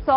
100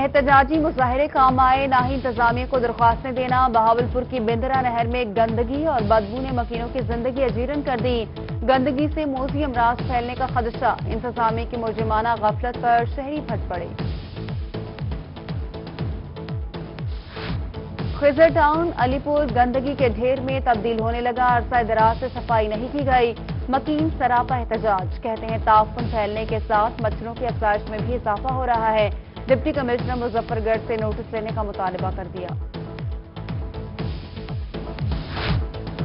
احتجاجی مظاہرے کام آئے، نہ ہی انتظامیہ کو درخواستیں دینا۔ بہاولپور کی بندرا نہر میں گندگی اور بدبو نے مکینوں کی زندگی اجیرن کر دی۔ گندگی سے موذی امراض پھیلنے کا خدشہ، انتظامیہ کی مجرمانہ غفلت پر شہری پھٹ پڑے۔ خضر ٹاؤن علی پور گندگی کے ڈھیر میں تبدیل ہونے لگا، عرصہ دراز سے صفائی نہیں کی گئی۔ مکین سراپا احتجاج، کہتے ہیں تعفن پھیلنے کے ساتھ مچھروں کی افزائش میں بھی اضافہ ہو رہا ہے۔ ڈپٹی کمشنر مظفر گڑھ سے نوٹس لینے کا مطالبہ کر دیا۔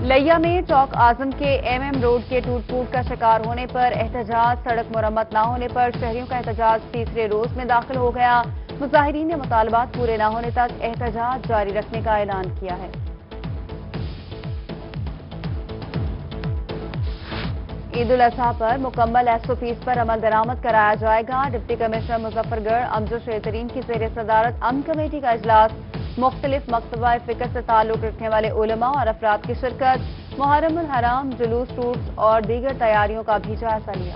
لیا میں چوک اعظم کے ایم ایم روڈ کے ٹوٹ پھوٹ کا شکار ہونے پر احتجاج، سڑک مرمت نہ ہونے پر شہریوں کا احتجاج تیسرے روز میں داخل ہو گیا۔ مظاہرین نے مطالبات پورے نہ ہونے تک احتجاج جاری رکھنے کا اعلان کیا ہے۔ عید الاضحیٰ پر مکمل ایس او پیز پر عمل درآمد کرایا جائے گا۔ ڈپٹی کمشنر مظفر گڑھ امجد شیرترین کی زیر صدارت امن کمیٹی کا اجلاس، مختلف مکتبہ فکر سے تعلق رکھنے والے علماء اور افراد کی شرکت، محرم الحرام جلوس روٹس اور دیگر تیاریوں کا بھی جائزہ لیا۔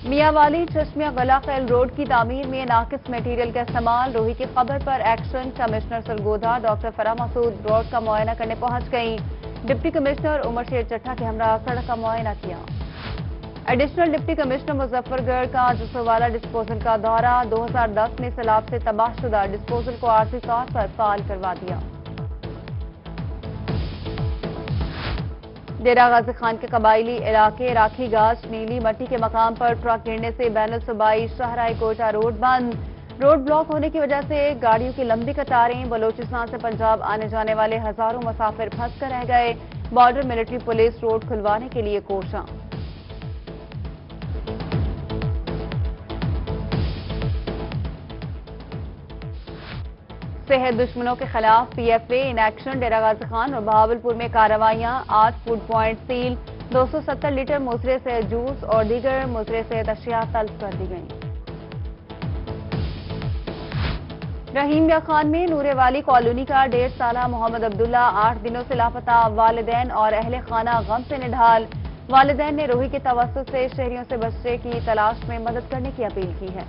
میاں والی چشمیہ غلہ خیل روڈ کی تعمیر میں ناقص میٹیریل کا استعمال، روہی کی خبر پر ایکشن، کمشنر سرگودا ڈاکٹر فرح مسعود روڈ کا معائنہ کرنے پہنچ گئیں۔ ڈپٹی کمشنر عمر شیر چٹھا کے ہمراہ سڑک کا معائنہ کیا۔ ایڈیشنل ڈپٹی کمشنر مظفر گڑھ کا جسوالہ ڈسپوزل کا دورہ، 2010 میں سیلاب سے تباہ شدہ ڈسپوزل کو عارضی طور پر فعال کروا دیا۔ ڈیرہ غازی خان کے قبائلی علاقے راکھی گاج نیلی مٹی کے مقام پر ٹرک گرنے سے بین الصوبائی شاہراہ کوئٹہ روڈ بند۔ روڈ بلاک ہونے کی وجہ سے گاڑیوں کی لمبی قطاریں، بلوچستان سے پنجاب آنے جانے والے ہزاروں مسافر پھنس کر رہ گئے۔ بارڈر ملٹری پولیس روڈ کھلوانے کے لیے کوشاں۔ صحت دشمنوں کے خلاف P F A in action, Dera Ghazi Khan اور بہاولپور میں کارروائیاں، 8 فوڈ پوائنٹ سیل، 270 لیٹر مضر صحت جوس اور دیگر مضر صحت اشیاء طلب کر دی گئیں۔ رحیم یا خان میں نورے والی کالونی کا 1.5 سالہ محمد عبداللہ 8 دنوں سے لاپتہ، والدین اور اہل خانہ غم سے نڈھال۔ والدین نے روہی کے توسط سے شہریوں سے بچے کی تلاش میں مدد کرنے کی اپیل کی ہے۔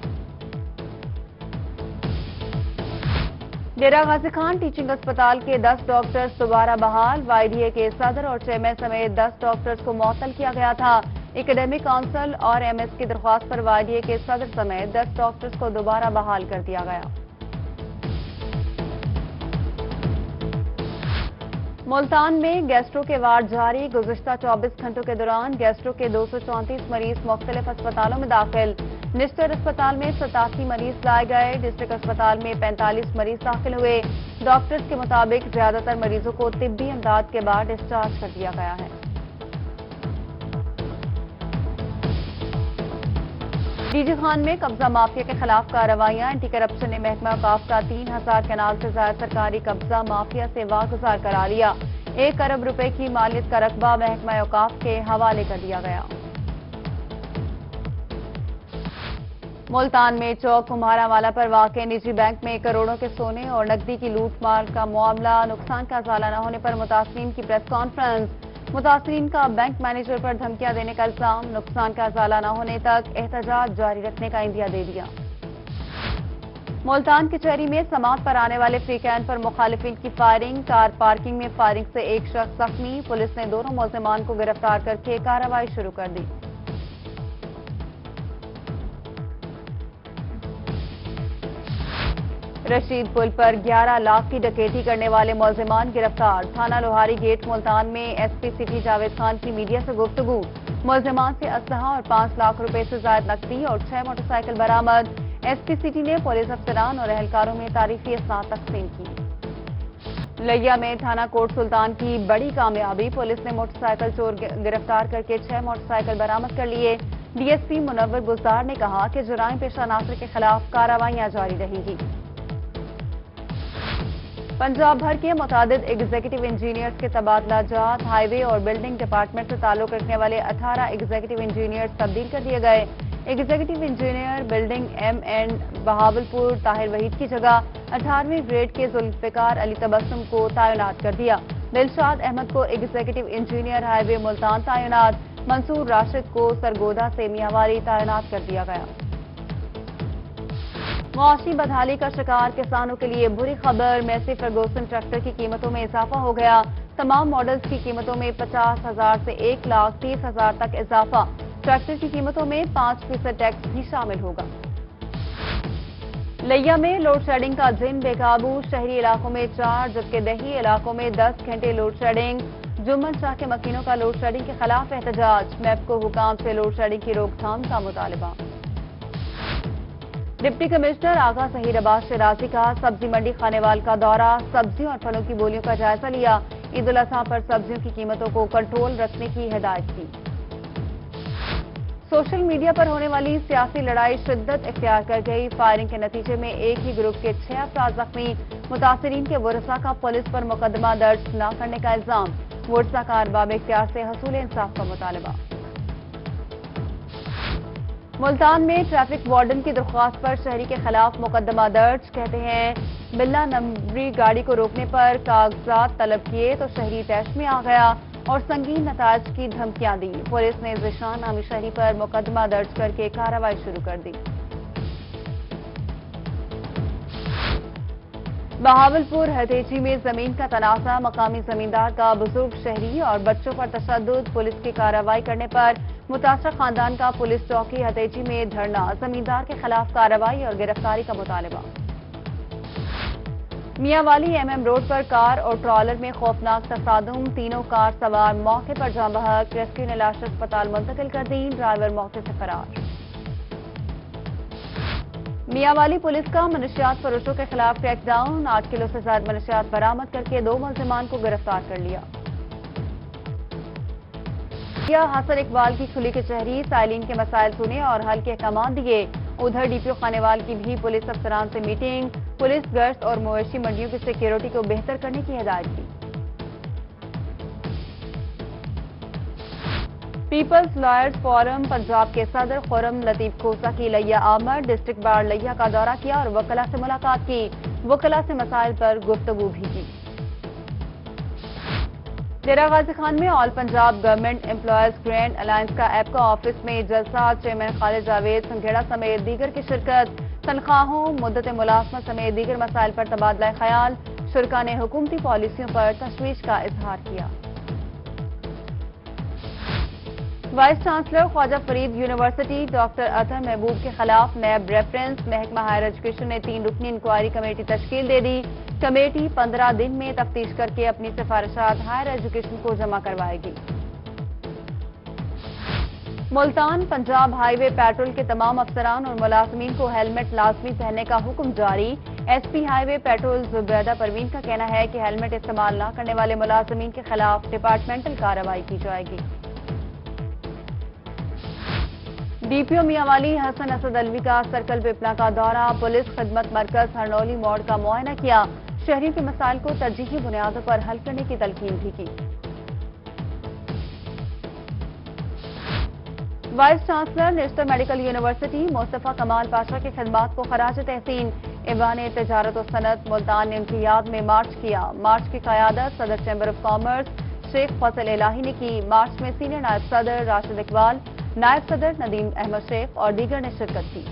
ڈیرہ غازی خان ٹیچنگ اسپتال کے 10 ڈاکٹرز دوبارہ بحال، وائی ڈی اے کے صدر اور چیئرمین سمیت 10 ڈاکٹرز کو معطل کیا گیا تھا۔ اکیڈیمک کونسل اور ایم ایس کی درخواست پر وائی ڈی اے کے صدر سمیت 10 ڈاکٹرز کو دوبارہ بحال کر دیا گیا۔ ملتان میں گیسٹرو کے وارڈ جاری، گزشتہ 24 گھنٹوں کے دوران گیسٹرو کے 234 مریض مختلف اسپتالوں میں داخل۔ نشتر اسپتال میں 87 مریض لائے گئے، ڈسٹرکٹ اسپتال میں 45 مریض داخل ہوئے۔ ڈاکٹرز کے مطابق زیادہ تر مریضوں کو طبی امداد کے بعد ڈسچارج کر دیا گیا ہے۔ ڈی جی خان میں قبضہ مافیا کے خلاف کارروائیاں، اینٹی کرپشن نے محکمہ اوقاف کا 3000 کنال سے زائد سرکاری قبضہ مافیا سے واگزار کرا لیا۔ 1 ارب روپے کی مالیت کا رقبہ محکمہ اوقاف کے حوالے کر دیا گیا۔ ملتان میں چوک کمہارا والا پر واقع نجی بینک میں کروڑوں کے سونے اور نقدی کی لوٹ مار کا معاملہ، نقصان کا ازالہ نہ ہونے پر متاثرین کی پریس کانفرنس۔ متاثرین کا بینک مینیجر پر دھمکیاں دینے کا الزام، نقصان کا ازالہ نہ ہونے تک احتجاج جاری رکھنے کا عندیہ دے دیا۔ ملتان کچہری میں سماعت پر آنے والے فری کین پر مخالفین کی فائرنگ، کار پارکنگ میں فائرنگ سے ایک شخص زخمی، پولیس نے دونوں ملزمان کو گرفتار کر کے کارروائی شروع کر دی۔ رشید پل پر 11 لاکھ کی ڈکیتی کرنے والے ملزمان گرفتار، تھانہ لوہاری گیٹ ملتان میں S P city Javed Khan کی میڈیا سے گفتگو، ملزمان سے اسلحہ اور 5 لاکھ روپے سے زائد نقدی اور 6 موٹر سائیکل برآمد۔ ایس پی سٹی نے پولیس افسران اور اہلکاروں میں تعریفی اسناد تقسیم کی۔ لیا میں تھانہ کوٹ سلطان کی بڑی کامیابی، پولیس نے موٹر سائیکل چور گرفتار کر کے 6 موٹر سائیکل برآمد کر لیے۔ ڈی ایس پی منور گزدار نے کہا کہ جرائم پیشہ عناصر کے خلاف کارروائیاں جاری رہیں گی۔ پنجاب بھر کے متعدد ایگزیکٹو انجینئرز کے تبادلہ جات، ہائی وے اور بلڈنگ ڈپارٹمنٹ سے تعلق رکھنے والے 18 ایگزیکٹو انجینئرز تبدیل کر دیے گئے۔ Executive engineer building M and Bahawalpur Tahir Waheed کی جگہ 18ویں گریڈ کے ذوالفقار علی تبسم کو تعینات کر دیا۔ دلشاد احمد کو ایگزیکٹو انجینئر ہائی وے ملتان تعینات، منصور راشد کو سرگودا سے میاں والی تعینات کر دیا گیا۔ معاشی بدحالی کا شکار کسانوں کے لیے بری خبر، میسی فرگوسن ٹریکٹر کی قیمتوں میں اضافہ ہو گیا۔ تمام ماڈلز کی قیمتوں میں 50,000 سے 1,30,000 تک اضافہ۔ ٹریکٹر کی قیمتوں میں 5% ٹیکس بھی شامل ہوگا۔ لیا میں لوڈ شیڈنگ کا دن بے قابو، شہری علاقوں میں 4 جبکہ دیہی علاقوں میں 10 گھنٹے لوڈ شیڈنگ۔ جمن شاہ کے مکینوں کا لوڈ شیڈنگ کے خلاف احتجاج، میپ کو حکام سے لوڈ شیڈنگ کی روک تھام کا مطالبہ۔ ڈپٹی کمشنر آغا ظہیر عباس شیرازی کا سبزی منڈی خانیوال کا دورہ، سبزیوں اور پھلوں کی بولیوں کا جائزہ لیا۔ عید الاضحیٰ پر سبزیوں کی قیمتوں کو کنٹرول رکھنے کی ہدایت کی۔ سوشل میڈیا پر ہونے والی سیاسی لڑائی شدت اختیار کر گئی، فائرنگ کے نتیجے میں ایک ہی گروپ کے 6 افراد زخمی، متاثرین کے ورثاء کا پولیس پر مقدمہ درج نہ کرنے کا الزام، ورثاء کا ارباب اختیار سے حصول انصاف کا مطالبہ۔ ملتان میں ٹریفک وارڈن کی درخواست پر شہری کے خلاف مقدمہ درج، کہتے ہیں بلا نمبری گاڑی کو روکنے پر کاغذات طلب کیے تو شہری طیش میں آ گیا اور سنگین نتائج کی دھمکیاں دی۔ پولیس نے ذیشان نامی شہری پر مقدمہ درج کر کے کارروائی شروع کر دی۔ بہاولپور ہتیجی میں زمین کا تنازع، مقامی زمیندار کا بزرگ شہری اور بچوں پر تشدد، پولیس کی کارروائی کرنے پر متاثرہ خاندان کا پولیس چوکی ہتیجی میں دھرنا، زمیندار کے خلاف کارروائی اور گرفتاری کا مطالبہ۔ میاں والی MM روڈ پر کار اور ٹرالر میں خوفناک تصادم، تینوں کار سوار موقع پر جاں بحق، ریسکیو نے لاش اسپتال منتقل کر دی، ڈرائیور موقع سے فرار۔ میاں والی پولیس کا منشیات فروشوں کے خلاف کریک ڈاؤن، 8 کلو سے زائد منشیات برآمد کر کے 2 ملزمان کو گرفتار کر لیا۔ حسن اقبال کی کھلی کچہری، سائلین کے مسائل سنے اور حل کے احکامات دیے۔ ادھر DPO خانیوال کی بھی پولیس افسران سے میٹنگ، پولیس گشت اور مویشی منڈیوں کی سیکیورٹی کو بہتر کرنے کی ہدایت کی۔ پیپلز لائرز فورم پنجاب کے صدر خرم لطیف کھوسا کی لیا آمد، ڈسٹرکٹ بار لیا کا دورہ کیا اور وکلاء سے ملاقات کی، وکلاء سے مسائل پر گفتگو بھی کی۔ ڈیرہ غازی خان میں all Punjab government employees grand alliance کا ایپکا آفس میں جلسہ، چیئرمین خالد جاوید سنگھیڑا سمیت دیگر کی شرکت، تنخواہوں، مدت ملازمت سمیت دیگر مسائل پر تبادلہ خیال، شرکاء نے حکومتی پالیسیوں پر تشویش کا اظہار کیا۔ Vice chancellor Khwaja Farid university doctor اطہر محبوب کے خلاف نیب ریفرنس، محکمہ ہائر ایجوکیشن نے 3 رکنی انکوائری کمیٹی تشکیل دے دی۔ کمیٹی 15 دن میں تفتیش کر کے اپنی سفارشات ہائر ایجوکیشن کو جمع کروائے گی۔ ملتان پنجاب ہائی وے پیٹرول کے تمام افسران اور ملازمین کو ہیلمٹ لازمی پہننے کا حکم جاری، SP ہائی وے پیٹرول زبیدہ پروین کا کہنا ہے کہ ہیلمٹ استعمال نہ کرنے والے ملازمین کے خلاف ڈپارٹمنٹل کارروائی کی جائے گی۔ DPO میاں والی حسن اسد علوی کا سرکل پپلا کا دورہ، پولیس خدمت مرکز ہرنولی موڑ کا معائنہ کیا، شہریوں کے مسائل کو ترجیحی بنیادوں پر حل کرنے کی تلقین بھی کی۔ Vice chancellor national medical university Mustafa Kamal Pasha کی خدمات کو خراج تحسین، ایوان تجارت و صنعت ملتان نے ان کی یاد میں مارچ کیا، مارچ کی قیادت صدر چیمبر آف کامرس شیخ فضل الہی نے کی، مارچ میں سینئر نائب صدر راشد اقبال، نائب صدر ندیم احمد شیخ اور دیگر نے شرکت کی۔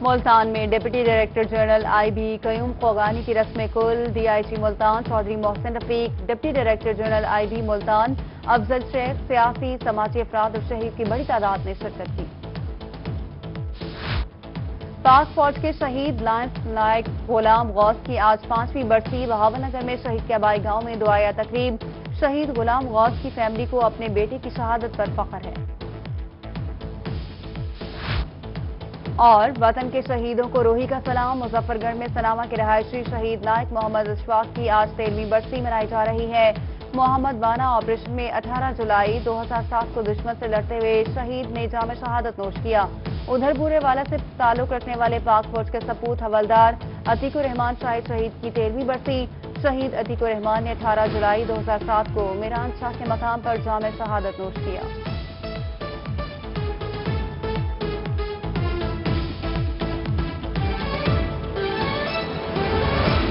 ملتان میں deputy director general IB Qayyum Khogani کی رسم کل، DIG Multan Chaudhry Mohsin Rafiq, deputy director general IB Multan Afzal Sheikh, سیاسی سماجی افراد اور شہید کی بڑی تعداد نے شرکت کی۔ پاک فوج کے شہید لائنس نائک غلام غوث کی آج 5ویں برسی، بہاول نگر میں شہید کے آبائی گاؤں میں دعائیہ تقریب، شہید غلام غوث کی فیملی کو اپنے بیٹے کی شہادت پر فخر ہے۔ اور وطن کے شہیدوں کو روحی کا سلام، مظفر گڑھ میں سناما کے رہائشی شہید نائک محمد اشفاق کی آج 13ویں برسی منائی جا رہی ہے۔ محمد وانا آپریشن میں 18 جولائی 2007 کو دشمن سے لڑتے ہوئے شہید نے جام شہادت نوش کیا۔ ادھر بورے والا سے تعلق رکھنے والے پاک فوج کے سپوت حوالدار عتیق الرحمان شاہد شہید کی 13ویں برسی، شہید عتیق الرحمان نے 18 جولائی 2007 کو میران شاہ کے مقام پر جام شہادت نوش کیا۔